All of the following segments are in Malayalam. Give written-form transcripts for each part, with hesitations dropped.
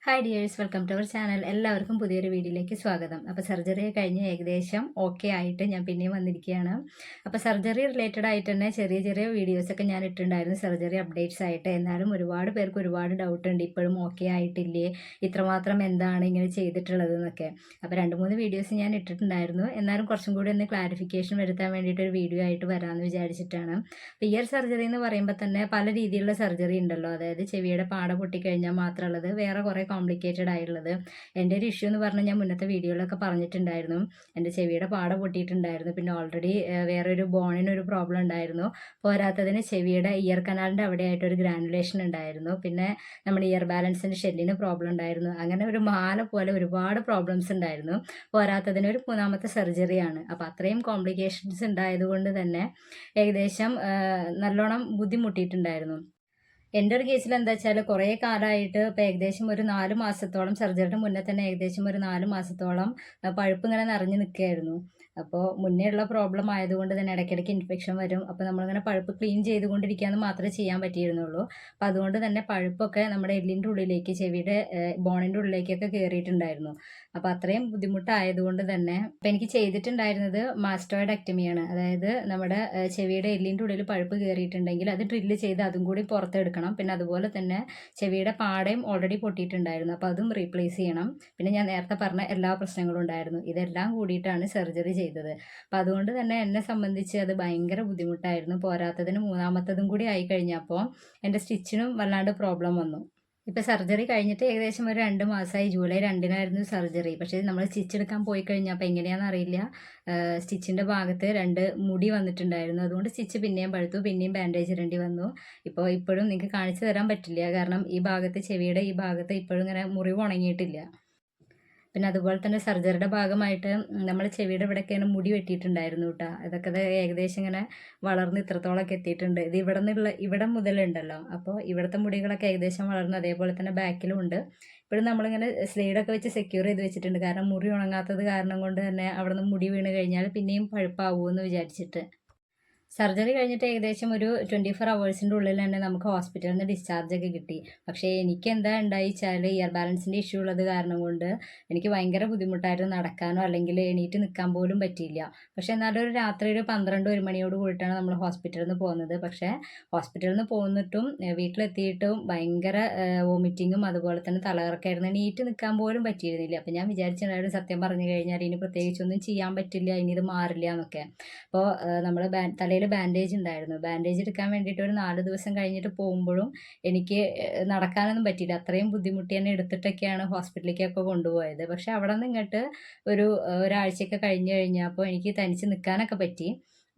Hi dears, welcome to our channel. എല്ലാവർക്കും പുതിയൊരു വീഡിയോയിലേക്ക് സ്വാഗതം. അപ്പോൾ സർജറി കഴിഞ്ഞ് ഏകദേശം ഓക്കെ ആയിട്ട് ഞാൻ പിന്നെയും വന്നിരിക്കുകയാണ്. അപ്പോൾ സർജറി റിലേറ്റഡ് ആയിട്ട് തന്നെ ചെറിയ ചെറിയ വീഡിയോസൊക്കെ ഞാൻ ഇട്ടിട്ടുണ്ടായിരുന്നു, സർജറി അപ്ഡേറ്റ്സ് ആയിട്ട്. എന്നാലും ഒരുപാട് പേർക്ക് ഒരുപാട് ഡൗട്ട് ഉണ്ട്, ഇപ്പോഴും ഓക്കെ ആയിട്ടില്ലേ, ഇത്രമാത്രം എന്താണ് ഇങ്ങനെ ചെയ്തിട്ടുള്ളത് എന്നൊക്കെ. അപ്പോൾ 2-3 വീഡിയോസ് ഞാൻ ഇട്ടിട്ടുണ്ടായിരുന്നു. എന്നാലും കുറച്ചും കൂടി ഒന്ന് ക്ലാരിഫിക്കേഷൻ വരുത്താൻ വേണ്ടിയിട്ട് ഒരു വീഡിയോ ആയിട്ട് വരാമെന്ന് വിചാരിച്ചിട്ടാണ്. അപ്പോൾ ഇയർ സർജറി എന്ന് പറയുമ്പോൾ തന്നെ പല രീതിയിലുള്ള സർജറി ഉണ്ടല്ലോ. അതായത് ചെവിയുടെ പാട പൊട്ടിക്കഴിഞ്ഞാൽ മാത്രമുള്ളത്, വേറെ കുറേ കോംപ്ലിക്കേറ്റഡ് ആയിട്ടുള്ളത്. എൻ്റെ ഒരു ഇഷ്യൂ എന്ന് പറഞ്ഞാൽ ഞാൻ മുന്നത്തെ വീഡിയോയിലൊക്കെ പറഞ്ഞിട്ടുണ്ടായിരുന്നു, എൻ്റെ ചെവിയുടെ പാട പൊട്ടിയിട്ടുണ്ടായിരുന്നു. പിന്നെ ഓൾറെഡി വേറൊരു ബോണിനൊരു പ്രോബ്ലം ഉണ്ടായിരുന്നു. പോരാത്തതിന് ചെവിയുടെ ഇയർ കനാലിൻ്റെ അവിടെയായിട്ടൊരു ഗ്രാനുലേഷൻ ഉണ്ടായിരുന്നു. പിന്നെ നമ്മുടെ ഇയർ ബാലൻസിൻ്റെ ഷെല്ലിന് പ്രോബ്ലം ഉണ്ടായിരുന്നു. അങ്ങനെ ഒരു മാല പോലെ ഒരുപാട് പ്രോബ്ലംസ് ഉണ്ടായിരുന്നു. പോരാത്തതിന് ഒരു 3ാമത്തെ സർജറിയാണ്. അപ്പോൾ അത്രയും കോംപ്ലിക്കേഷൻസ് ഉണ്ടായതുകൊണ്ട് തന്നെ ഏകദേശം നല്ലോണം ബുദ്ധിമുട്ടിയിട്ടുണ്ടായിരുന്നു. എൻ്റെ ഒരു കേസിൽ എന്താ വെച്ചാൽ കുറേ കാലമായിട്ട് ഇപ്പോൾ ഏകദേശം ഒരു 4 മാസത്തോളം, സർജറിയുടെ മുന്നേ തന്നെ ഏകദേശം ഒരു 4 മാസത്തോളം പഴുപ്പ് ഇങ്ങനെ നിറഞ്ഞു നിൽക്കുകയായിരുന്നു. അപ്പോൾ മുന്നേ ഉള്ള പ്രോബ്ലം ആയതുകൊണ്ട് തന്നെ ഇടയ്ക്കിടയ്ക്ക് ഇൻഫെക്ഷൻ വരും. അപ്പോൾ നമ്മളിങ്ങനെ പഴുപ്പ് ക്ലീൻ ചെയ്തുകൊണ്ടിരിക്കുകയെന്ന് മാത്രമേ ചെയ്യാൻ പറ്റിയിരുന്നുള്ളൂ. അപ്പോൾ അതുകൊണ്ട് തന്നെ പഴുപ്പൊക്കെ നമ്മുടെ എല്ലിൻ്റെ ഉള്ളിലേക്ക്, ചെവിയുടെ ബോണിൻ്റെ ഉള്ളിലേക്കൊക്കെ കയറിയിട്ടുണ്ടായിരുന്നു. അപ്പോൾ അത്രയും ബുദ്ധിമുട്ടായതുകൊണ്ട് തന്നെ അപ്പോൾ എനിക്ക് ചെയ്തിട്ടുണ്ടായിരുന്നത് മാസ്റ്റോയിഡക്ടമിയാണ്. അതായത് നമ്മുടെ ചെവിയുടെ എല്ലിൻ്റെ ഉള്ളിൽ പഴുപ്പ് കയറിയിട്ടുണ്ടെങ്കിൽ അത് ഡ്രില്ല് ചെയ്ത് അതും കൂടി പുറത്തെടുക്കണം. പിന്നെ അതുപോലെ തന്നെ ചെവിയുടെ പാടയും ഓൾറെഡി പൊട്ടിയിട്ടുണ്ടായിരുന്നു, അപ്പോൾ അതും റീപ്ലേസ് ചെയ്യണം. പിന്നെ ഞാൻ നേരത്തെ പറഞ്ഞ എല്ലാ പ്രശ്നങ്ങളും ഉണ്ടായിരുന്നു. ഇതെല്ലാം കൂടിയിട്ടാണ് സർജറി ചെയ്തത്. അപ്പം അതുകൊണ്ട് തന്നെ എന്നെ സംബന്ധിച്ച് അത് ഭയങ്കര ബുദ്ധിമുട്ടായിരുന്നു. പോരാത്തതിന് 3ാമത്തതും കൂടി ആയി കഴിഞ്ഞപ്പോൾ എൻ്റെ സ്റ്റിച്ചിനും വല്ലാണ്ട് പ്രോബ്ലം വന്നു. ഇപ്പോൾ സർജറി കഴിഞ്ഞിട്ട് ഏകദേശം ഒരു 2 മാസമായി. ജൂലൈ 2-നായിരുന്നു സർജറി. പക്ഷേ നമ്മൾ സ്റ്റിച്ച് എടുക്കാൻ പോയി കഴിഞ്ഞപ്പോൾ എങ്ങനെയാണെന്ന് അറിയില്ല, സ്റ്റിച്ചിൻ്റെ ഭാഗത്ത് 2 മുടി വന്നിട്ടുണ്ടായിരുന്നു. അതുകൊണ്ട് സ്റ്റിച്ച് പിന്നെയും പഴുത്തു, പിന്നെയും ബാൻഡേജ് ഇടേണ്ടി വന്നു. ഇപ്പോഴും നിങ്ങൾക്ക് കാണിച്ചു തരാൻ പറ്റില്ല, കാരണം ഈ ഭാഗത്ത്, ചെവിയുടെ ഈ ഭാഗത്ത് ഇപ്പോഴും ഇങ്ങനെ മുറിവ് ഉണങ്ങിയിട്ടില്ല. പിന്നെ അതുപോലെ തന്നെ സർജറിയുടെ ഭാഗമായിട്ട് നമ്മൾ ചെവിയുടെ ഇവിടെയൊക്കെയാണ് മുടി വെട്ടിയിട്ടുണ്ടായിരുന്നു കേട്ടോ. ഇതൊക്കെ ഏകദേശം ഇങ്ങനെ വളർന്ന് ഇത്രത്തോളമൊക്കെ എത്തിയിട്ടുണ്ട്. ഇത് ഇവിടെ മുതലുണ്ടല്ലോ, അപ്പോൾ ഇവിടുത്തെ മുടികളൊക്കെ ഏകദേശം വളർന്നു. അതേപോലെ തന്നെ ബാക്കിലും ഉണ്ട്. ഇപ്പോഴും നമ്മളിങ്ങനെ സ്ലൈഡൊക്കെ വെച്ച് സെക്യൂർ ചെയ്ത് വെച്ചിട്ടുണ്ട്, കാരണം മുറി ഉണങ്ങാത്തത് കാരണം കൊണ്ട് തന്നെ അവിടെ നിന്ന് മുടി വീണ് കഴിഞ്ഞാൽ പിന്നെയും പഴുപ്പാവുമെന്ന് വിചാരിച്ചിട്ട്. സർജറി കഴിഞ്ഞിട്ട് ഏകദേശം ഒരു 24 അവേഴ്സിൻ്റെ ഉള്ളിൽ തന്നെ നമുക്ക് ഹോസ്പിറ്റലിൽ നിന്ന് ഡിസ്ചാർജൊക്കെ കിട്ടി. പക്ഷേ എനിക്ക് എന്താ ഉണ്ടായിച്ചാൽ ഇയർ ബാലൻസിൻ്റെ ഇഷ്യൂ ഉള്ളത് കാരണം കൊണ്ട് എനിക്ക് ഭയങ്കര ബുദ്ധിമുട്ടായിരുന്നു. നടക്കാനോ അല്ലെങ്കിൽ എണീറ്റ് നിൽക്കാൻ പോലും പറ്റിയില്ല. പക്ഷേ എന്നാലും ഒരു രാത്രി ഒരു 12-1 മണിയോട് കൂടിയിട്ടാണ് നമ്മൾ ഹോസ്പിറ്റലിൽ നിന്ന് പോകുന്നത്. പക്ഷേ ഹോസ്പിറ്റലിൽ നിന്ന് പോന്നിട്ടും വീട്ടിലെത്തിയിട്ടും ഭയങ്കര വോമിറ്റിങ്ങും അതുപോലെ തന്നെ തലകറക്കായിരുന്നു. എണീറ്റ് നിൽക്കാൻ പോലും പറ്റിയിരുന്നില്ല. അപ്പോൾ ഞാൻ വിചാരിച്ചിട്ടുണ്ടായിരുന്നു, സത്യം പറഞ്ഞു കഴിഞ്ഞാൽ ഇനി പ്രത്യേകിച്ചൊന്നും ചെയ്യാൻ പറ്റില്ല, ഇനി ഇത് മാറില്ല എന്നൊക്കെ. അപ്പോൾ നമ്മൾ തലയിൽ ബാൻഡേജ് ഉണ്ടായിരുന്നു. ബാൻഡേജ് എടുക്കാൻ വേണ്ടിയിട്ട് ഒരു 4 ദിവസം കഴിഞ്ഞിട്ട് പോകുമ്പോഴും എനിക്ക് നടക്കാനൊന്നും പറ്റിയില്ല. അത്രയും ബുദ്ധിമുട്ടി തന്നെ എടുത്തിട്ടൊക്കെയാണ് ഹോസ്പിറ്റലിലേക്കൊക്കെ കൊണ്ടുപോയത്. പക്ഷെ അവിടെ നിന്ന് ഇങ്ങോട്ട് ഒരാഴ്ചയൊക്കെ കഴിഞ്ഞ് കഴിഞ്ഞപ്പോൾ എനിക്ക് തനിച്ച് നിൽക്കാനൊക്കെ പറ്റി.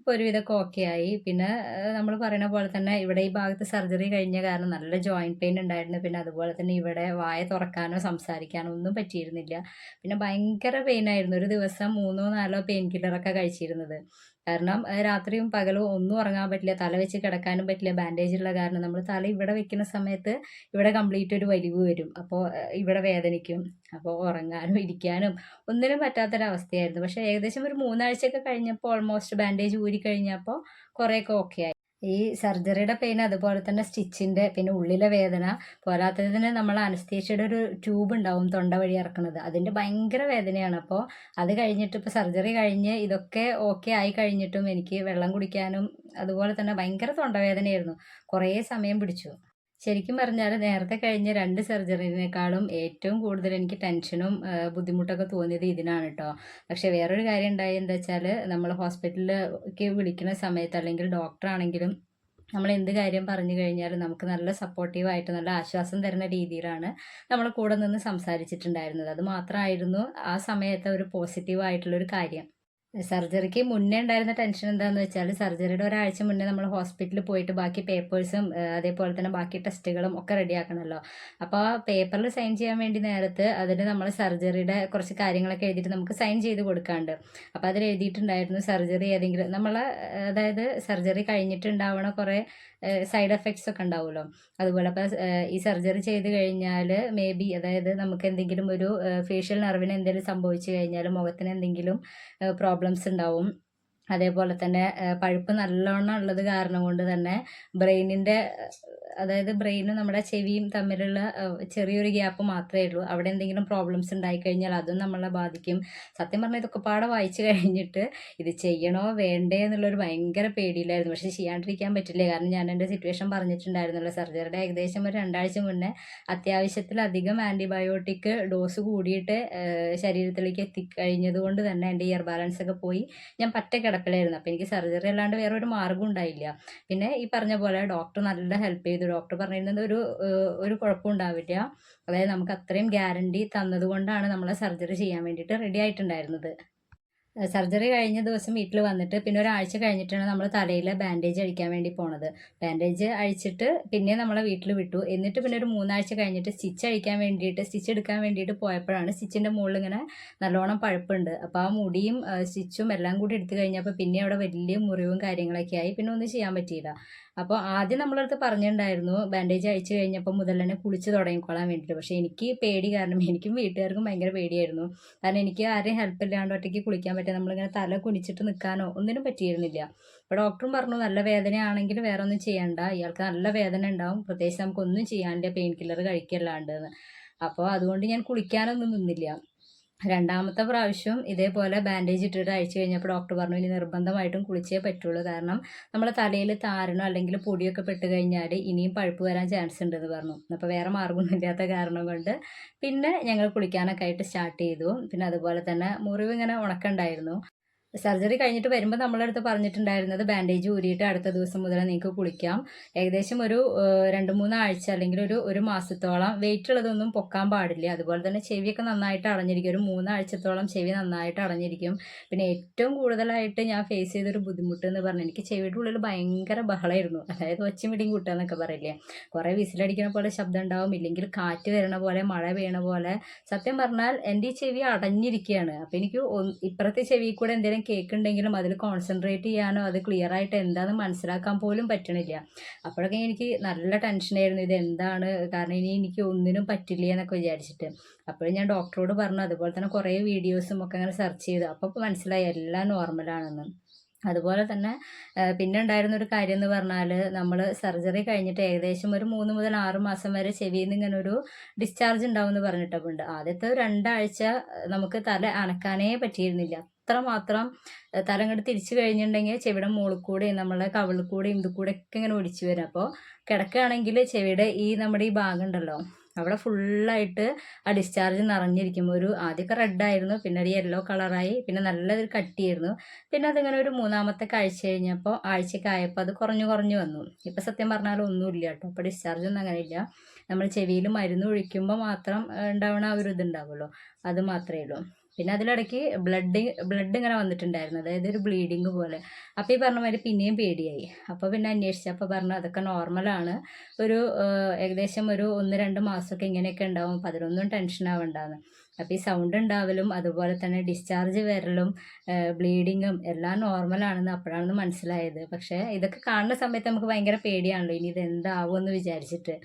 ഇപ്പോൾ ഒരുവിധമൊക്കെ ഓക്കെ ആയി. പിന്നെ നമ്മൾ പറയുന്ന പോലെ തന്നെ ഇവിടെ ഈ ഭാഗത്ത് സർജറി കഴിഞ്ഞ കാരണം നല്ല ജോയിൻറ്റ് പെയിൻ ഉണ്ടായിരുന്നു. പിന്നെ അതുപോലെ തന്നെ ഇവിടെ വായ തുറക്കാനോ സംസാരിക്കാനോ ഒന്നും പറ്റിയിരുന്നില്ല. പിന്നെ ഭയങ്കര പെയിനായിരുന്നു. ഒരു ദിവസം 3-4 പെയിൻ കില്ലറൊക്കെ കഴിച്ചിരുന്നത്. കാരണം രാത്രിയും പകലും ഒന്നും ഉറങ്ങാൻ പറ്റില്ല, തല വെച്ച് കിടക്കാനും പറ്റില്ല, ബാൻഡേജ് ഉള്ള കാരണം. നമ്മൾ തല ഇവിടെ വെക്കുന്ന സമയത്ത് ഇവിടെ കംപ്ലീറ്റ് ഒരു വലിവ് വരും, അപ്പോൾ ഇവിടെ വേദനിക്കും. അപ്പോൾ ഉറങ്ങാനും ഇരിക്കാനും ഒന്നിനും പറ്റാത്തൊരവസ്ഥയായിരുന്നു. പക്ഷേ ഏകദേശം ഒരു 3 ആഴ്ചയൊക്കെ കഴിഞ്ഞപ്പോൾ ഓൾമോസ്റ്റ് ബാൻഡേജ് ഊരി കഴിഞ്ഞപ്പോൾ കുറേയൊക്കെ ഓക്കെ ആയി. ഈ സർജറിയുടെ പെയിൻ, അതുപോലെ തന്നെ സ്റ്റിച്ചിൻ്റെ, പിന്നെ ഉള്ളിലെ വേദന, പോരാത്തതിന് നമ്മൾ അനസ്തേഷ്യയുടെ ഒരു ട്യൂബ് ഉണ്ടാവും തൊണ്ട വഴി ഇറക്കുന്നത്, അതിൻ്റെ ഭയങ്കര വേദനയാണ്. അപ്പോൾ അത് കഴിഞ്ഞിട്ട് ഇപ്പോൾ സർജറി കഴിഞ്ഞ് ഇതൊക്കെ ഓക്കെ ആയി കഴിഞ്ഞിട്ടും എനിക്ക് വെള്ളം കുടിക്കാനും അതുപോലെ തന്നെ ഭയങ്കര തൊണ്ടവേദനയായിരുന്നു. കുറേ സമയം പിടിച്ചു. ശരിക്കും പറഞ്ഞാൽ നേരത്തെ കഴിഞ്ഞ 2 സർജറിനേക്കാളും ഏറ്റവും കൂടുതൽ എനിക്ക് ടെൻഷനും ബുദ്ധിമുട്ടൊക്കെ തോന്നിയത് ഇതിനാണ് കേട്ടോ. പക്ഷേ വേറൊരു കാര്യം ഉണ്ടായി, എന്താ വെച്ചാൽ നമ്മൾ ഹോസ്പിറ്റലിലേക്ക് വിളിക്കുന്ന സമയത്ത് അല്ലെങ്കിൽ ഡോക്ടറാണെങ്കിലും നമ്മൾ എന്ത് കാര്യം പറഞ്ഞു കഴിഞ്ഞാലും നമുക്ക് നല്ല സപ്പോർട്ടീവായിട്ട് നല്ല ആശ്വാസം തരുന്ന രീതിയിലാണ് നമ്മൾ കൂടെ നിന്ന് സംസാരിച്ചിട്ടുണ്ടായിരുന്നത്. അത് മാത്രമായിരുന്നു ആ സമയത്തെ ഒരു പോസിറ്റീവായിട്ടുള്ളൊരു കാര്യം. സർജറിക്ക് മുന്നേ ഉണ്ടായിരുന്ന ടെൻഷൻ എന്താണെന്ന് വെച്ചാൽ, സർജറിയുടെ ഒരാഴ്ച മുന്നേ നമ്മൾ ഹോസ്പിറ്റലിൽ പോയിട്ട് ബാക്കി പേപ്പേഴ്സും അതേപോലെ തന്നെ ബാക്കി ടെസ്റ്റുകളും ഒക്കെ റെഡിയാക്കണമല്ലോ. അപ്പോൾ ആ പേപ്പറിൽ സൈൻ ചെയ്യാൻ വേണ്ടി നേരത്ത് അതിൽ നമ്മൾ സർജറിയുടെ കുറച്ച് കാര്യങ്ങളൊക്കെ എഴുതിയിട്ട് നമുക്ക് സൈൻ ചെയ്ത് കൊടുക്കാണ്ട്. അപ്പോൾ അതിൽ എഴുതിയിട്ടുണ്ടായിരുന്നു സർജറി ഏതെങ്കിലും അതായത് സർജറി കഴിഞ്ഞിട്ടുണ്ടാവണ കുറേ സൈഡ് എഫക്ട്സ് ഒക്കെ ഉണ്ടാവുമല്ലോ. അതുപോലെ അപ്പോൾ ഈ സർജറി ചെയ്ത് കഴിഞ്ഞാൽ മേ ബി, അതായത് നമുക്ക് എന്തെങ്കിലും ഒരു ഫേഷ്യൽ നെർവിന് എന്തെങ്കിലും സംഭവിച്ചു കഴിഞ്ഞാൽ മുഖത്തിന് എന്തെങ്കിലും പ്രോബ്ലംസ് ഉണ്ടാവും. അതേപോലെ തന്നെ പഴുപ്പ് നല്ലോണം ഉള്ളത് കാരണം കൊണ്ട് തന്നെ ബ്രെയിനിൻ്റെ, അതായത് ബ്രെയിനും നമ്മുടെ ചെവിയും തമ്മിലുള്ള ചെറിയൊരു ഗ്യാപ്പ് മാത്രമേ ഉള്ളൂ. അവിടെ എന്തെങ്കിലും പ്രോബ്ലംസ് ഉണ്ടായിക്കഴിഞ്ഞാൽ അതും നമ്മളെ ബാധിക്കും. സത്യം പറഞ്ഞാൽ ഇതൊക്കെ പാടെ വായിച്ച് കഴിഞ്ഞിട്ട് ഇത് ചെയ്യണോ വേണ്ടേ എന്നുള്ളൊരു ഭയങ്കര പേടിയിലായിരുന്നു. പക്ഷെ ചെയ്യാണ്ടിരിക്കാൻ പറ്റില്ല. കാരണം ഞാൻ എൻ്റെ സിറ്റുവേഷൻ പറഞ്ഞിട്ടുണ്ടായിരുന്നല്ലോ. സർജറിയുടെ ഏകദേശം ഒരു 2 ആഴ്ച മുന്നേ അത്യാവശ്യത്തിലധികം ആൻറ്റിബയോട്ടിക് ഡോസ് കൂടിയിട്ട് ശരീരത്തിലേക്ക് എത്തിക്കഴിഞ്ഞത് കൊണ്ട് തന്നെ എൻ്റെ ഇയർ ബാലൻസ് ഒക്കെ പോയി. ഞാൻ പറ്റ കിടപ്പിലായിരുന്നു. അപ്പോൾ എനിക്ക് സർജറി അല്ലാണ്ട് വേറെ ഒരു മാർഗ്ഗം ഉണ്ടായില്ല. പിന്നെ ഈ പറഞ്ഞ പോലെ ഡോക്ടർ നല്ല ഹെൽപ്പ് ചെയ്തു. ഡോക്ടർ പറഞ്ഞിരുന്നത് ഒരു കുഴപ്പം ഉണ്ടാവില്ല. അതായത് നമുക്ക് അത്രയും ഗ്യാരണ്ടി തന്നത് കൊണ്ടാണ് നമ്മളെ സർജറി ചെയ്യാൻ വേണ്ടിയിട്ട് റെഡി ആയിട്ടുണ്ടായിരുന്നത്. സർജറി കഴിഞ്ഞ ദിവസം വീട്ടിൽ വന്നിട്ട് പിന്നെ ഒരാഴ്ച കഴിഞ്ഞിട്ടാണ് നമ്മൾ തലയിൽ ബാൻഡേജ് അഴിക്കാൻ വേണ്ടി പോണത്. ബാൻഡേജ് അഴിച്ചിട്ട് പിന്നെ നമ്മളെ വീട്ടിൽ വിട്ടു. എന്നിട്ട് പിന്നെ ഒരു 3 ആഴ്ച കഴിഞ്ഞിട്ട് സ്റ്റിച്ച് എടുക്കാൻ വേണ്ടിയിട്ട് പോയപ്പോഴാണ് സ്റ്റിച്ചിൻ്റെ മുകളിൽ ഇങ്ങനെ നല്ലോണം പഴുപ്പുണ്ട്. അപ്പോൾ ആ മുടിയും സ്റ്റിച്ചും എല്ലാം കൂടി എടുത്തു കഴിഞ്ഞപ്പോൾ പിന്നെ അവിടെ വലിയ മുറിവും കാര്യങ്ങളൊക്കെ ആയി. പിന്നെ ഒന്നും ചെയ്യാൻ പറ്റിയില്ല. അപ്പോൾ ആദ്യം നമ്മളടുത്ത് പറഞ്ഞിട്ടുണ്ടായിരുന്നു ബാൻഡേജ് അഴിച്ചു കഴിഞ്ഞപ്പോൾ മുതൽ തന്നെ കുളിച്ച് തുടങ്ങിക്കൊള്ളാൻ വേണ്ടിയിട്ട്. പക്ഷേ എനിക്ക് പേടി കാരണം എനിക്കും വീട്ടുകാർക്കും ഭയങ്കര പേടിയായിരുന്നു. കാരണം എനിക്ക് ആരെയും ഹെൽപ്പ് ഇല്ലാണ്ട് ഒറ്റയ്ക്ക് കുളിക്കാൻ പറ്റുക, നമ്മളിങ്ങനെ തല കുനിച്ചിട്ട് നിൽക്കാനോ ഒന്നിനും പറ്റിയിരുന്നില്ല. അപ്പോൾ ഡോക്ടറും പറഞ്ഞു നല്ല വേദനയാണെങ്കിൽ വേറെ ഒന്നും ചെയ്യണ്ട, ഇയാൾക്ക് നല്ല വേദന ഉണ്ടാവും, പ്രത്യേകിച്ച് നമുക്കൊന്നും ചെയ്യാനില്ല, പെയിൻ കില്ലർ കഴിക്കല്ലാണ്ടെന്ന്. അപ്പോൾ അതുകൊണ്ട് ഞാൻ കുളിക്കാനൊന്നും നിന്നില്ല. രണ്ടാമത്തെ പ്രാവശ്യം ഇതേപോലെ ബാൻഡേജ് ഇട്ടിട്ട് അഴിച്ചു കഴിഞ്ഞപ്പോൾ ഡോക്ടർ പറഞ്ഞു ഇനി നിർബന്ധമായിട്ടും കുളിച്ചേ പറ്റുള്ളൂ. കാരണം നമ്മളെ തലയിൽ താരനോ അല്ലെങ്കിൽ പൊടിയൊക്കെ പെട്ട് കഴിഞ്ഞാൽ ഇനിയും പഴുപ്പ് വരാൻ ചാൻസ് ഉണ്ടെന്ന് പറഞ്ഞു. അപ്പോൾ വേറെ മാർഗ്ഗമൊന്നും ഇല്ലാത്ത കാരണം കൊണ്ട് പിന്നെ ഞങ്ങൾ കുളിക്കാനൊക്കെ ആയിട്ട് സ്റ്റാർട്ട് ചെയ്തു. പിന്നെ അതുപോലെ തന്നെ മുറിവ് ഇങ്ങനെ ഉണക്കണ്ടായിരുന്നു. സർജറി കഴിഞ്ഞിട്ട് വരുമ്പോൾ നമ്മളെ അടുത്ത് പറഞ്ഞിട്ടുണ്ടായിരുന്നത് ബാൻഡേജ് ഊരിയിട്ട് അടുത്ത ദിവസം മുതൽ നിങ്ങൾക്ക് കുളിക്കാം. ഏകദേശം ഒരു 2-3 ആഴ്ച അല്ലെങ്കിൽ ഒരു മാസത്തോളം വെയിറ്റ് ഉള്ളതൊന്നും പൊക്കാൻ പാടില്ല. അതുപോലെ തന്നെ ചെവിയൊക്കെ നന്നായിട്ട് അടഞ്ഞിരിക്കും. ഒരു 3 ആഴ്ചത്തോളം ചെവി നന്നായിട്ട് അടഞ്ഞിരിക്കും. പിന്നെ ഏറ്റവും കൂടുതലായിട്ട് ഞാൻ ഫേസ് ചെയ്തൊരു ബുദ്ധിമുട്ട് എന്ന് പറഞ്ഞാൽ എനിക്ക് ചെവിയുടെ ഉള്ളിൽ ഭയങ്കര ബഹളമായിരുന്നു. അതായത് ഒച്ചയും പിടിയും കൂട്ടുക എന്നൊക്കെ പറയില്ലേ. കുറേ വിസിലടിക്കുന്ന പോലെ ശബ്ദം ഉണ്ടാവും, ഇല്ലെങ്കിൽ കാറ്റ് വരണ പോലെ, മഴ പെയ്യണ പോലെ. സത്യം പറഞ്ഞാൽ എൻ്റെ ഈ ചെവി അടഞ്ഞിരിക്കുകയാണ്. അപ്പോൾ എനിക്ക് ഇപ്പുറത്തെ ചെവി കൂടെ എന്തെങ്കിലും കേൾക്കുന്നുണ്ടെങ്കിലും അതിൽ കോൺസെൻട്രേറ്റ് ചെയ്യാനോ അത് ക്ലിയർ ആയിട്ട് എന്താണെന്ന് മനസ്സിലാക്കാൻ പോലും പറ്റണില്ല. അപ്പോഴൊക്കെ എനിക്ക് നല്ല ടെൻഷനായിരുന്നു, ഇത് എന്താണ്, കാരണം ഇനി എനിക്ക് ഒന്നിനും പറ്റില്ല എന്നൊക്കെ വിചാരിച്ചിട്ട്. അപ്പോഴും ഞാൻ ഡോക്ടറോട് പറഞ്ഞു. അതുപോലെ തന്നെ കുറേ വീഡിയോസും ഒക്കെ അങ്ങനെ സെർച്ച് ചെയ്തു. അപ്പോൾ മനസ്സിലായി എല്ലാം നോർമലാണെന്ന്. അതുപോലെ തന്നെ പിന്നെ ഉണ്ടായിരുന്നൊരു കാര്യം എന്ന് പറഞ്ഞാൽ നമ്മൾ സർജറി കഴിഞ്ഞിട്ട് ഏകദേശം ഒരു 3 മുതൽ 6 മാസം വരെ ചെവിയിൽ നിന്ന് ഇങ്ങനെ ഒരു ഡിസ്ചാർജ് ഉണ്ടാവും എന്ന് പറഞ്ഞിട്ടുണ്ട്. ആദ്യത്തെ 2 ആഴ്ച നമുക്ക് തല അനക്കാനേ പറ്റിയിരുന്നില്ല. അത്രമാത്രം തല ഇങ്ങോട്ട് തിരിച്ചു കഴിഞ്ഞിട്ടുണ്ടെങ്കിൽ ചെവിയുടെ മുകളിൽ കൂടെയും നമ്മളെ കവിളിൽ കൂടെയും ഇത് കൂടെ ഒക്കെ ഇങ്ങനെ ഒടിച്ചു വരും. അപ്പോൾ കിടക്കുകയാണെങ്കിൽ ചെവിയുടെ നമ്മുടെ ഈ ഭാഗം ഉണ്ടല്ലോ അവിടെ ഫുള്ളായിട്ട് ആ ഡിസ്ചാർജ് നിറഞ്ഞിരിക്കും. ആദ്യമൊക്കെ റെഡായിരുന്നു, പിന്നെ ഒരു യെല്ലോ കളറായി, പിന്നെ നല്ലൊരു കട്ടിയായിരുന്നു. പിന്നെ അതിങ്ങനെ ഒരു 3-ാമത്തെ ആഴ്ച കഴിഞ്ഞപ്പോൾ ആഴ്ചക്കായപ്പോൾ അത് കുറഞ്ഞു വന്നു. ഇപ്പം സത്യം പറഞ്ഞാൽ ഒന്നുമില്ല കേട്ടോ. അപ്പോൾ ഡിസ്ചാർജ് ഒന്നും അങ്ങനെ ഇല്ല. നമ്മൾ ചെവിയിൽ മരുന്ന് ഒഴിക്കുമ്പോൾ മാത്രം ഉണ്ടാവണ ആ ഒരു ഇതുണ്ടാവുമല്ലോ, അത് മാത്രമേ ഉള്ളൂ. പിന്നെ അതിലിടയ്ക്ക് ബ്ലഡ് ഇങ്ങനെ വന്നിട്ടുണ്ടായിരുന്നു, അതായത് ഒരു ബ്ലീഡിങ് പോലെ. അപ്പോൾ ഈ പറഞ്ഞ മാതിരി പിന്നെയും പേടിയായി. അപ്പോൾ പിന്നെ അന്വേഷിച്ചപ്പോൾ പറഞ്ഞു അതൊക്കെ നോർമലാണ്, ഏകദേശം ഒരു 1-2 മാസമൊക്കെ ഇങ്ങനെയൊക്കെ ഉണ്ടാവും, അപ്പോൾ അതിലൊന്നും ടെൻഷൻ ആവണ്ടാന്ന്. അപ്പോൾ ഈ സൗണ്ട് ഉണ്ടാവലും അതുപോലെ തന്നെ ഡിസ്ചാർജ് വരലും ബ്ലീഡിങ്ങും എല്ലാം നോർമലാണെന്ന് അപ്പോഴാണ് മനസ്സിലായത്. പക്ഷേ ഇതൊക്കെ കാണുന്ന സമയത്ത് നമുക്ക് ഭയങ്കര പേടിയാണല്ലോ, ഇനി ഇത് എന്താവുമെന്ന് വിചാരിച്ചിട്ട്.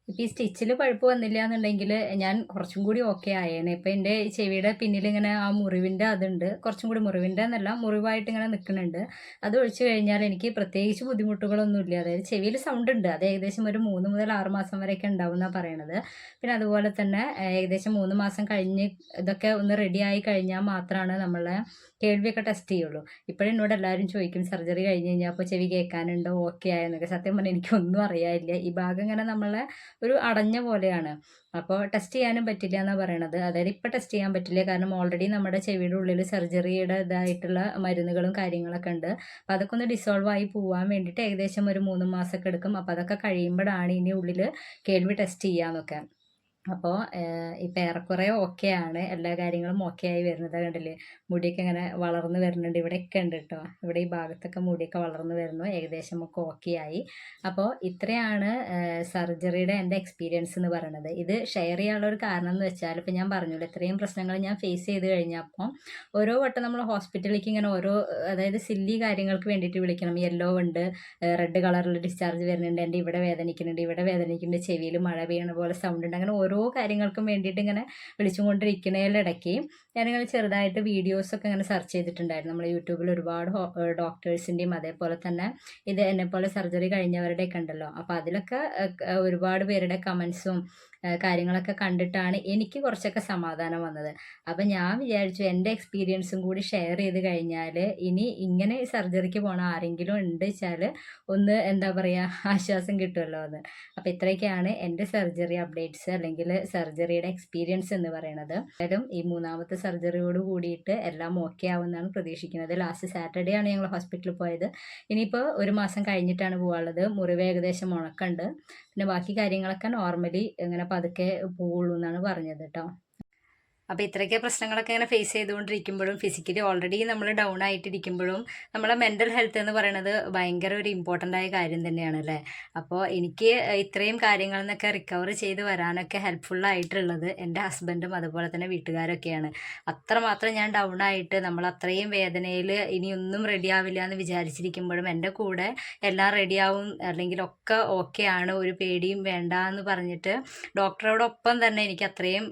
ഇപ്പം ഈ സ്റ്റിച്ചിൽ പഴുപ്പ് വന്നില്ല എന്നുണ്ടെങ്കിൽ ഞാൻ കുറച്ചും കൂടി ഓക്കെ ആയേനെ. ഇപ്പം എൻ്റെ ചെവിയുടെ പിന്നിലിങ്ങനെ ആ മുറിവിൻ്റെ അതുണ്ട്, കുറച്ചും കൂടി മുറിവിൻ്റെ എന്നല്ല മുറിവായിട്ട് ഇങ്ങനെ നിൽക്കുന്നുണ്ട്. അത് ഒഴിച്ചു കഴിഞ്ഞാൽ എനിക്ക് പ്രത്യേകിച്ച് ബുദ്ധിമുട്ടുകളൊന്നുമില്ല. അതായത് ചെവിയിൽ സൗണ്ട് ഉണ്ട്, അത് ഏകദേശം ഒരു 3 മുതൽ 6 മാസം വരെയൊക്കെ ഉണ്ടാവും എന്നാണ് പറയണത്. പിന്നെ അതുപോലെ തന്നെ ഏകദേശം 3 മാസം കഴിഞ്ഞ് ഇതൊക്കെ ഒന്ന് റെഡി ആയി കഴിഞ്ഞാൽ മാത്രമാണ് നമ്മളെ കേൾവിയൊക്കെ ടെസ്റ്റ് ചെയ്യുള്ളൂ. ഇപ്പോഴും എന്നോട് എല്ലാവരും ചോദിക്കും സർജറി കഴിഞ്ഞ് കഴിഞ്ഞാൽ അപ്പോൾ ചെവി കേൾക്കാനുണ്ടോ, ഓക്കെ ആയെന്നൊക്കെ. സത്യം പറഞ്ഞാൽ എനിക്കൊന്നും അറിയാനില്ല. ഈ ഭാഗം ഇങ്ങനെ നമ്മളെ ഒരു അടഞ്ഞ പോലെയാണ്. അപ്പോൾ ടെസ്റ്റ് ചെയ്യാനും പറ്റില്ല എന്നാണ് പറയണത്. അതായത് ഇപ്പോൾ ടെസ്റ്റ് ചെയ്യാൻ പറ്റില്ല, കാരണം ഓൾറെഡി നമ്മുടെ ചെവിയുടെ ഉള്ളിൽ സർജറിയുടെ ഇതായിട്ടുള്ള മരുന്നുകളും കാര്യങ്ങളൊക്കെ ഉണ്ട്. അപ്പോൾ അതൊക്കെ ഒന്ന് ഡിസോൾവ് ആയി പോകാൻ വേണ്ടിയിട്ട് ഏകദേശം ഒരു 3 മാസമൊക്കെ എടുക്കും. അപ്പോൾ അതൊക്കെ കഴിയുമ്പോഴാണ് ഇനി ഉള്ളിൽ കേൾവി ടെസ്റ്റ് ചെയ്യാമെന്നൊക്കെ. അപ്പോൾ ഇപ്പം ഏറെക്കുറെ ഓക്കെയാണ്, എല്ലാ കാര്യങ്ങളും ഓക്കെ ആയി വരുന്നത് കണ്ടില്ലേ. മുടിയൊക്കെ ഇങ്ങനെ വളർന്നു വരുന്നുണ്ട്, ഇവിടെയൊക്കെ ഉണ്ട് കേട്ടോ. ഇവിടെ ഈ ഭാഗത്തൊക്കെ മുടിയൊക്കെ വളർന്നു വരുന്നു, ഏകദേശം ഒക്കെ ഓക്കെ ആയി. അപ്പോൾ ഇത്രയാണ് സർജറിയുടെ എൻ്റെ എക്സ്പീരിയൻസ് എന്ന് പറയുന്നത്. ഇത് ഷെയർ ചെയ്യാനുള്ള ഒരു കാരണം എന്ന് വെച്ചാൽ ഇപ്പോൾ ഞാൻ പറഞ്ഞല്ലോ ഇത്രയും പ്രശ്നങ്ങൾ ഞാൻ ഫേസ് ചെയ്ത് കഴിഞ്ഞപ്പോൾ ഓരോ വട്ടം നമ്മൾ ഹോസ്പിറ്റലിലേക്ക് ഇങ്ങനെ അതായത് സില്ലി കാര്യങ്ങൾക്ക് വേണ്ടിയിട്ട് വിളിക്കണം. യെല്ലോ ഉണ്ട്, റെഡ് കളറിൽ ഡിസ്ചാർജ് വരുന്നുണ്ട്, എൻ്റെ ഇവിടെ വേദനിക്കുന്നുണ്ട്, ചെവിയിൽ മഴ പെയ്യണ പോലെ സൗണ്ട് ഉണ്ട്, അങ്ങനെ ഓരോ ഓരോ കാര്യങ്ങൾക്കും വേണ്ടിയിട്ട് ഇങ്ങനെ വിളിച്ചുകൊണ്ടിരിക്കുന്നതിലിടയ്ക്ക് ഞാനിങ്ങനെ ചെറുതായിട്ട് വീഡിയോസൊക്കെ ഇങ്ങനെ സെർച്ച് ചെയ്തിട്ടുണ്ടായിരുന്നു. നമ്മൾ യൂട്യൂബിൽ ഒരുപാട് ഡോക്ടേഴ്സിൻ്റെയും അതേപോലെ തന്നെ ഇത് എന്നെപ്പോലെ സർജറി കഴിഞ്ഞവരുടെയൊക്കെ ഉണ്ടല്ലോ. അപ്പോൾ അതിലൊക്കെ ഒരുപാട് പേരുടെ കമൻസും കാര്യങ്ങളൊക്കെ കണ്ടിട്ടാണ് എനിക്ക് കുറച്ചൊക്കെ സമാധാനം വന്നത്. അപ്പം ഞാൻ വിചാരിച്ചു എൻ്റെ എക്സ്പീരിയൻസും കൂടി ഷെയർ ചെയ്ത് കഴിഞ്ഞാൽ ഇനി ഇങ്ങനെ സർജറിക്ക് പോണ ആരെങ്കിലും ഉണ്ട് വെച്ചാൽ ഒന്ന് എന്താ പറയുക ആശ്വാസം കിട്ടുമല്ലോ എന്ന്. അപ്പോൾ ഇത്രയൊക്കെയാണ് എൻ്റെ സർജറി അപ്ഡേറ്റ്സ് അല്ലെങ്കിൽ സർജറിയുടെ എക്സ്പീരിയൻസ് എന്ന് പറയുന്നത്. എന്തായാലും ഈ 3ാമത്തെ സർജറിയോട് കൂടിയിട്ട് എല്ലാം ഓക്കെ ആവുമെന്നാണ് പ്രതീക്ഷിക്കുന്നത്. ലാസ്റ്റ് സാറ്റർഡേ ആണ് ഞങ്ങൾ ഹോസ്പിറ്റലിൽ പോയത്. ഇനിയിപ്പോൾ 1 മാസം കഴിഞ്ഞിട്ടാണ് പോകാനുള്ളത്. മുറിവ് ഏകദേശം ഉണക്കുണ്ട്. പിന്നെ ബാക്കി കാര്യങ്ങളൊക്കെ നോർമലി ഇങ്ങനെ പതുക്കെ പോവുള്ളൂ എന്നാണ് പറഞ്ഞത് കേട്ടോ. അപ്പോൾ ഇത്രയൊക്കെ പ്രശ്നങ്ങളൊക്കെ ഇങ്ങനെ ഫേസ് ചെയ്തുകൊണ്ടിരിക്കുമ്പോഴും ഫിസിക്കലി ഓൾറെഡി നമ്മൾ ഡൗൺ ആയിട്ടിരിക്കുമ്പോഴും നമ്മളെ മെൻ്റൽ ഹെൽത്ത് എന്ന് പറയുന്നത് ഭയങ്കര ഒരു ഇമ്പോർട്ടൻ്റ് ആയ കാര്യം തന്നെയാണ് അല്ലേ. അപ്പോൾ എനിക്ക് ഇത്രയും കാര്യങ്ങളിൽ നിന്നൊക്കെ റിക്കവർ ചെയ്ത് വരാനൊക്കെ ഹെൽപ്ഫുള്ളായിട്ടുള്ളത് എൻ്റെ ഹസ്ബൻഡും അതുപോലെ തന്നെ വീട്ടുകാരൊക്കെയാണ്. അത്രമാത്രം ഞാൻ ഡൗൺ ആയിട്ട് നമ്മൾ അത്രയും വേദനയിൽ ഇനിയൊന്നും റെഡിയാവില്ല എന്ന് വിചാരിച്ചിരിക്കുമ്പോഴും എൻ്റെ കൂടെ എല്ലാം റെഡിയാവും അല്ലെങ്കിൽ ഒക്കെ ഓക്കെ ആണ്, ഒരു പേടിയും വേണ്ട എന്ന് പറഞ്ഞിട്ട് ഡോക്ടറോടൊപ്പം തന്നെ എനിക്ക് അത്രയും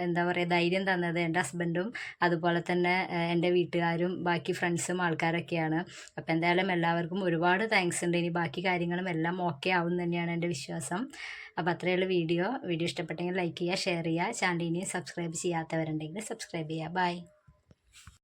എന്താ പറയുക ധൈര്യം തന്നത് എൻ്റെ ഹസ്ബൻഡും അതുപോലെ തന്നെ എൻ്റെ വീട്ടുകാരും ബാക്കി ഫ്രണ്ട്സും ആൾക്കാരൊക്കെയാണ്. അപ്പോൾ എന്തായാലും എല്ലാവർക്കും ഒരുപാട് താങ്ക്സ് ഉണ്ട്. ഇനി ബാക്കി കാര്യങ്ങളും എല്ലാം ഓക്കെ ആവും തന്നെയാണ് എൻ്റെ വിശ്വാസം. അപ്പോൾ അത്രയുള്ള വീഡിയോ ഇഷ്ടപ്പെട്ടെങ്കിൽ ലൈക്ക് ചെയ്യുക, ഷെയർ ചെയ്യുക. ചാനൽ ഇനിയും സബ്സ്ക്രൈബ് ചെയ്യാത്തവരുണ്ടെങ്കിൽ സബ്സ്ക്രൈബ് ചെയ്യുക. ബൈ.